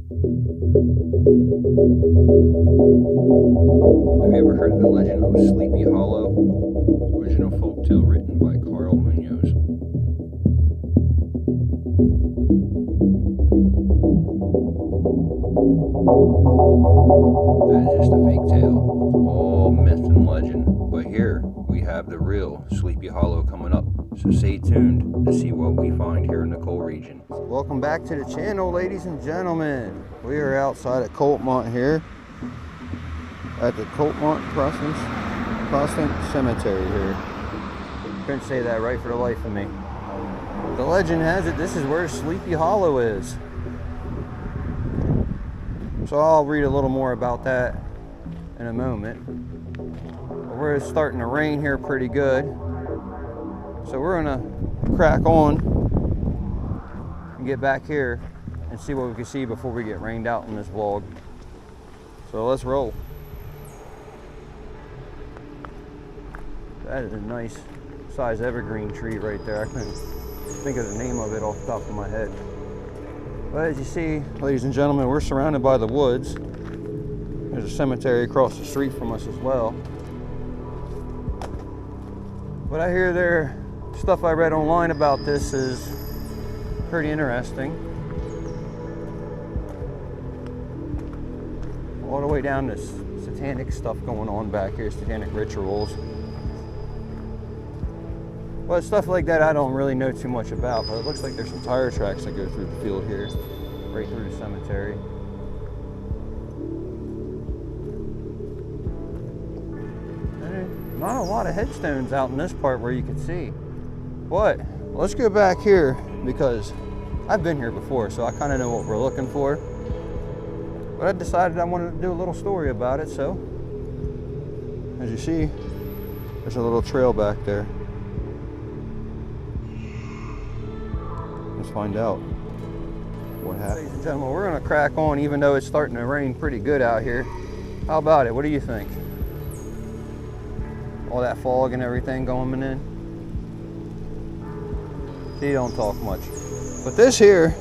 Have you ever heard of the legend of Sleepy Hollow? Original folktale written by Carl Munoz. That is just a fake tale. All myth and legend. But here we have the real Sleepy Hollow coming up. So stay tuned to see what we find here in the Coal region. Welcome back to the channel, ladies and gentlemen. We are outside at Kulpmont here. At the Colt Cemetery here. Couldn't say that right for the life of me. The legend has it this is where Sleepy Hollow is. So I'll read a little more about that in a moment. But we're starting to rain here pretty good. So we're gonna crack on and get back here and see what we can see before we get rained out in this vlog. So let's roll. That is a nice size evergreen tree right there. I couldn't think of the name of it off the top of my head. But as you see, ladies and gentlemen, we're surrounded by the woods. There's a cemetery across the street from us as well. But I hear there, stuff I read online about this is pretty interesting. All the way down to satanic stuff going on back here, satanic rituals. Well, stuff like that I don't really know too much about, but it looks like there's some tire tracks that go through the field here, right through the cemetery. And not a lot of headstones out in this part where you can see. But let's go back here because I've been here before, so I kind of know what we're looking for. But I decided I wanted to do a little story about it, so as you see, there's a little trail back there. Let's find out what happened. Ladies and gentlemen, we're gonna crack on even though it's starting to rain pretty good out here. How about it? What do you think? All that fog and everything going in. See, don't talk much. But this here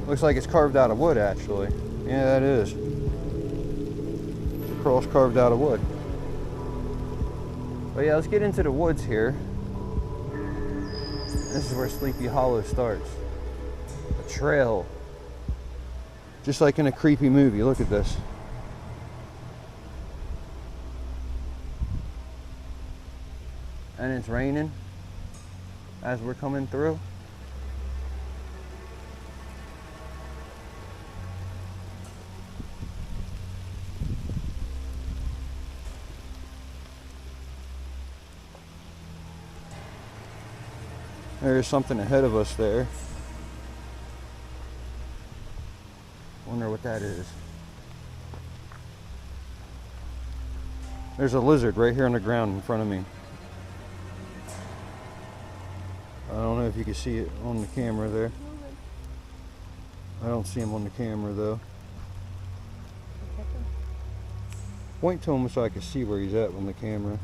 looks like it's carved out of wood actually. Yeah, that is. It's a cross carved out of wood. But yeah, let's get into the woods here. This is where Sleepy Hollow starts. A trail. Just like in a creepy movie. Look at this. And it's raining as we're coming through. There's something ahead of us there. Wonder what that is. There's a lizard right here on the ground in front of me. I don't know if you can see it on the camera there. I don't see him on the camera though. Point to him so I can see where he's at on the camera.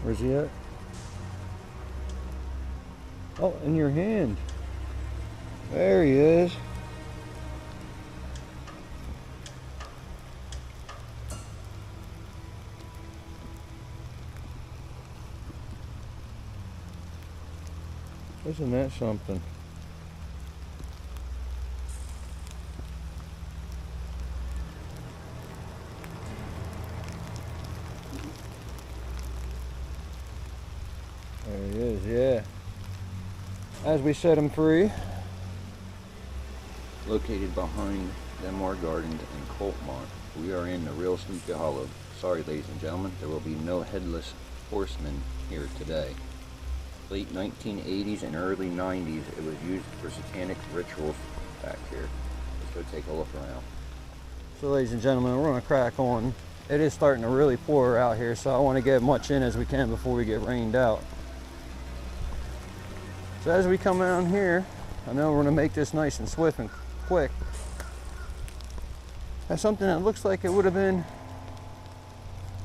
Where's he at? Oh, in your hand. There he is. Isn't that something? There he is, yeah. As we set him free. Located behind Denmark Gardens in Kulpmont, we are in the real Sleepy Hollow. Sorry, ladies and gentlemen, there will be no headless horseman here today. Late 1980s and early 90s, it was used for satanic rituals back here. Let's go take a look around. So ladies and gentlemen, we're gonna crack on. It is starting to really pour out here, so I want to get as much in as we can before we get rained out. So as we come down here, I know we're gonna make this nice and swift and quick. That's something that looks like it would have been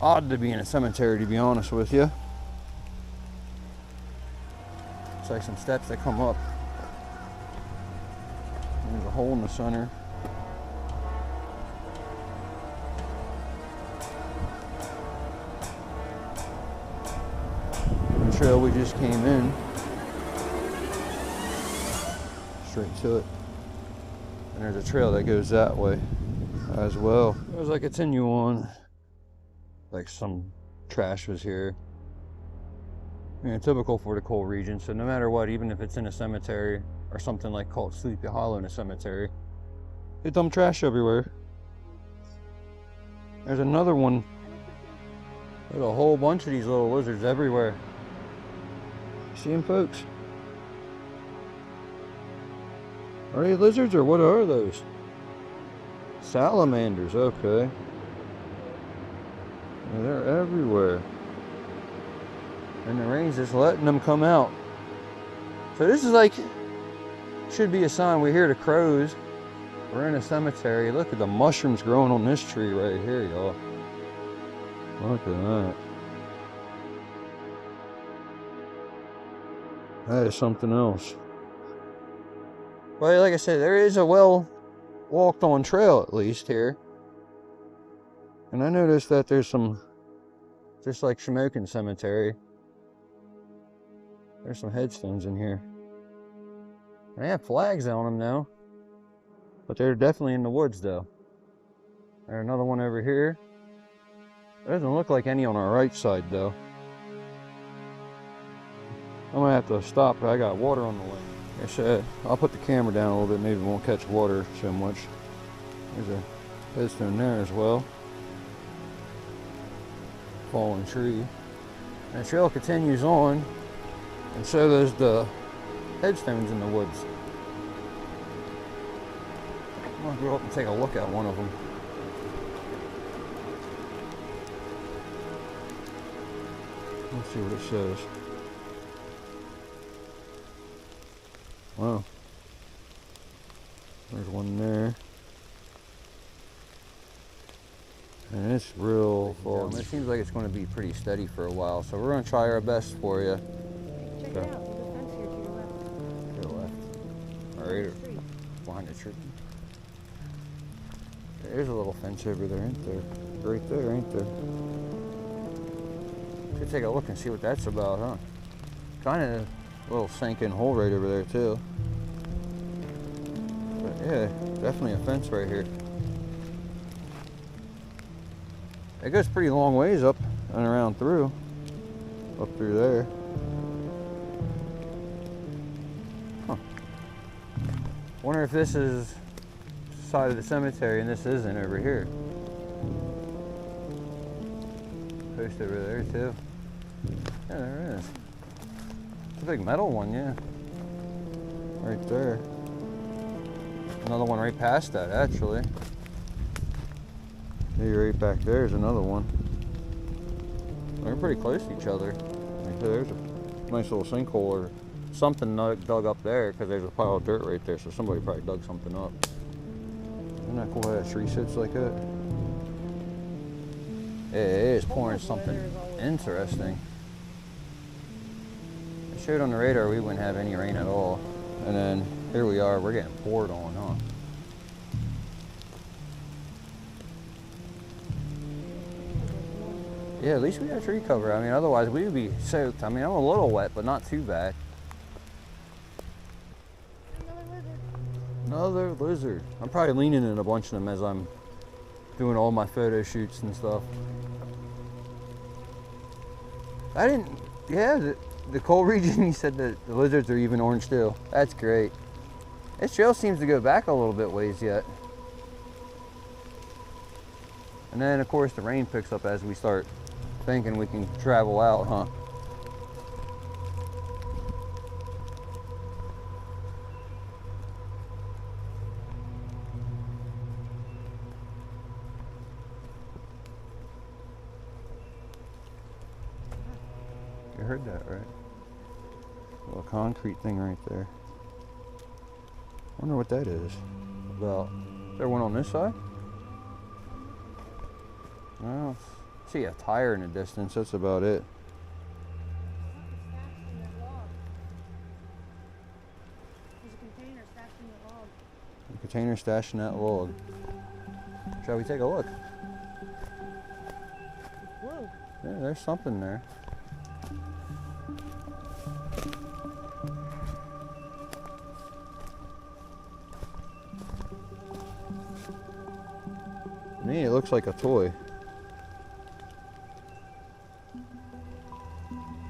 odd to be in a cemetery, to be honest with you. Looks like some steps that come up. There's a hole in the center. The trail we just came in. Straight to it. And there's a trail that goes that way as well. As I continue on, like some trash was here. Typical for the coal region, so no matter what, even if it's in a cemetery or something like called Sleepy Hollow in a cemetery, they dump trash everywhere. There's another one. There's a whole bunch of these little lizards everywhere. See them, folks? Are they lizards or what are those? Salamanders, okay. Yeah, they're everywhere. And the rain's just letting them come out. So this is like, should be a sign. We hear the crows. We're in a cemetery. Look at the mushrooms growing on this tree right here, y'all. Look at that. That is something else. But like I said, there is a well walked on trail at least here. And I noticed that there's some, just like Shamokin Cemetery, there's some headstones in here. They have flags on them now. But they're definitely in the woods though. There's another one over here. It doesn't look like any on our right side though. I'm gonna have to stop, but I got water on the way. Like I said, I'll put the camera down a little bit, maybe it won't catch water so much. There's a headstone there as well. Fallen tree. And the trail continues on, and so does the headstones in the woods. I'm gonna go up and take a look at one of them. Let's see what it says. Wow. There's one there. And it's real full. It seems like it's going to be pretty steady for a while, so we're going to try our best for you. Check it out. There's a fence here to your left. To the left. All right, behind the tree. There's a little fence over there, ain't there? Right there, ain't there? Could take a look and see what that's about, huh? Kind of a little sink-in hole right over there, too. But yeah, definitely a fence right here. It goes pretty long ways up and around through. Up through there. Huh. Wonder if this is the side of the cemetery and this isn't over here. Post over there too. Yeah, there is. It's a big metal one, yeah. Right there. Another one right past that, actually. Maybe right back there is another one. They're pretty close to each other. Like there's a nice little sinkhole or something dug up there because there's a pile of dirt right there, so somebody probably dug something up. Isn't that cool how that tree sits like that? Yeah, it is pouring something interesting. It showed on the radar we wouldn't have any rain at all. And then here we are, we're getting poured on, huh? Yeah, at least we got tree cover. I mean, otherwise we would be soaked. I mean, I'm a little wet, but not too bad. Another lizard. I'm probably leaning in a bunch of them as I'm doing all my photo shoots and stuff. The coal region, he said that the lizards are even orange too. That's great. This trail seems to go back a little bit ways yet. And then of course the rain picks up as we start thinking we can travel out, huh? You heard that, right? A little concrete thing right there. Wonder what that is. About, is there one on this side? Well, see a tire in the distance, that's about it. container stashed in the log. A container stashed in that log. Shall we take a look? Whoa. Yeah, there's something there. To me, it looks like a toy.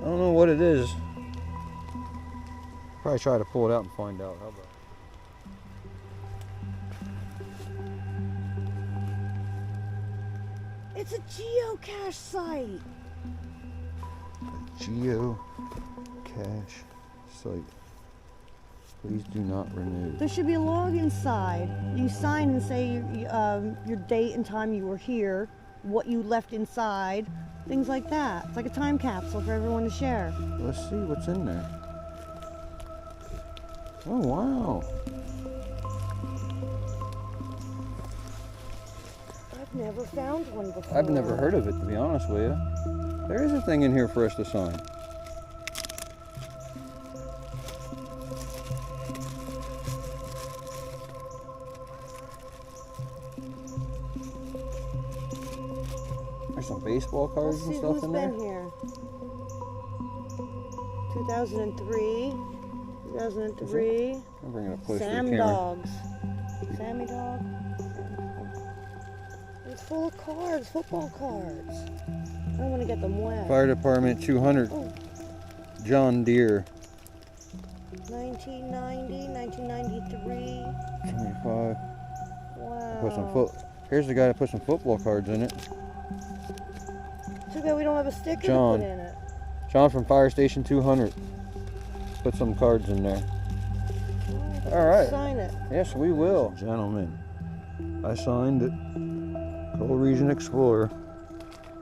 I don't know what it is. Probably try to pull it out and find out. How about? It's a geocache site. Geocache site. Please do not renew. There should be a log inside. You sign and say your date and time you were here, what you left inside, things like that. It's like a time capsule for everyone to share. Let's see what's in there. Oh, wow. I've never found one before. I've never heard of it, to be honest with you. There is a thing in here for us to sign. There's some baseball cards and stuff in there. Who's been here? 2003. 2003. I'm bringing it closer to the Sam camera. Dogs. Sammy Dog. It's full of cards, football cards. I don't want to get them wet. Fire Department 200. Oh, John Deere. 1990, 1993. 25. Wow. Put some foot. Here's the guy that put some football cards in it. Too bad we don't have a sticker John. to put in it. John from Fire Station 200. Put some cards in there. All right. Sign it. Yes, we will. Gentlemen, I signed it. Cold Region Explorer.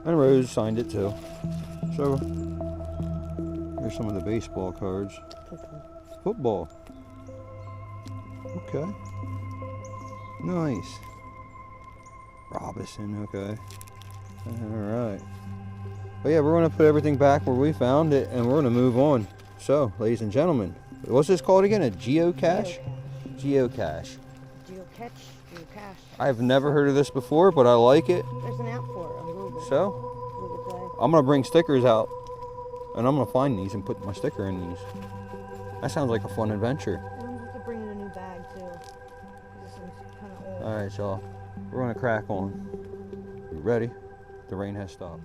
And Rose signed it too. So, here's some of the baseball cards. Football. Okay. Nice. Robinson, okay. Alright. But yeah, we're going to put everything back where we found it and we're going to move on. So, ladies and gentlemen, what's this called again? A geocache? Geocache. Geocache. Geocache. I've never heard of this before, but I like it. There's an app for it on Google. So, Google Play. I'm going to bring stickers out and I'm going to find these and put my sticker in these. That sounds like a fun adventure. And I'm going to have to bring in a new bag too. This one's kind of old. Alright, y'all. We're going to crack on. You ready? The rain has stopped.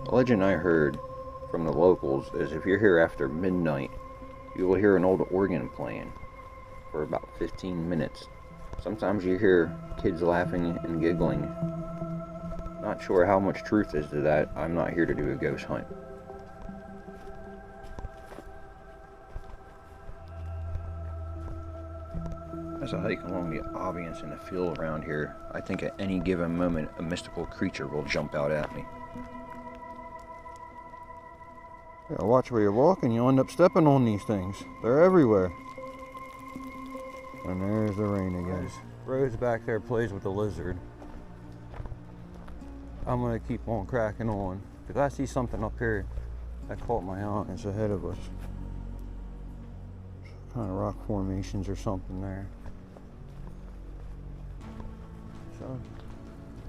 A legend I heard from the locals is if you're here after midnight, you will hear an old organ playing for about 15 minutes. Sometimes you hear kids laughing and giggling. Not sure how much truth is to that. I'm not here to do a ghost hunt. As I hike along the ambience and the feel around here, I think at any given moment a mystical creature will jump out at me. Yeah, watch where you're walking, you'll end up stepping on these things. They're everywhere. And there's the rain again. Rose back there plays with the lizard. I'm gonna keep on cracking on because I see something up here that caught my eye. It's ahead of us. Kind of rock formations or something there. So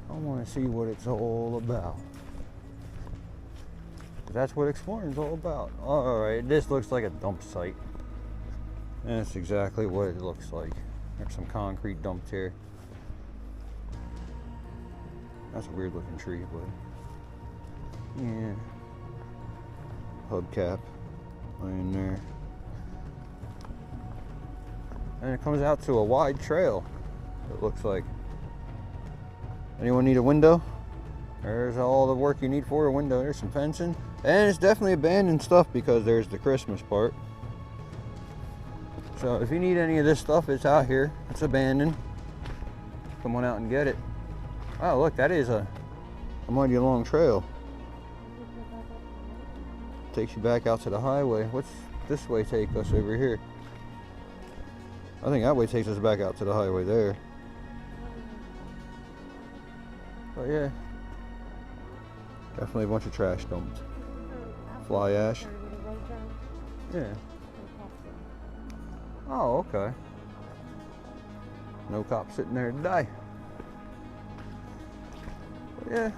I want to see what it's all about. That's what exploring's all about. Alright, this looks like a dump site. And that's exactly what it looks like. There's some concrete dumped here. That's a weird looking tree, but yeah. Hubcap laying there. And it comes out to a wide trail, it looks like. Anyone need a window? There's all the work you need for a window. There's some fencing. And it's definitely abandoned stuff because there's the Christmas part. So if you need any of this stuff, it's out here. It's abandoned. Come on out and get it. Oh, look, that is a mighty long trail. Takes you back out to the highway. What's this way take us over here? I think that way takes us back out to the highway there. But yeah, definitely a bunch of trash dumped. Fly ash. Yeah. Oh, okay. No cops sitting there today. But yeah.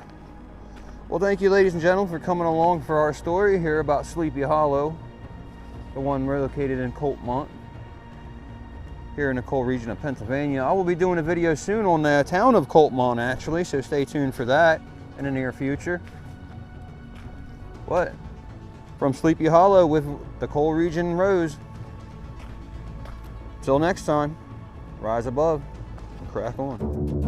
Well, thank you, ladies and gentlemen, for coming along for our story here about Sleepy Hollow, the one located in Kulpmont, here in the coal region of Pennsylvania. I will be doing a video soon on the town of Kulpmont, actually, so stay tuned for that in the near future. What? From Sleepy Hollow with the coal region Rose. Till next time, rise above and crack on.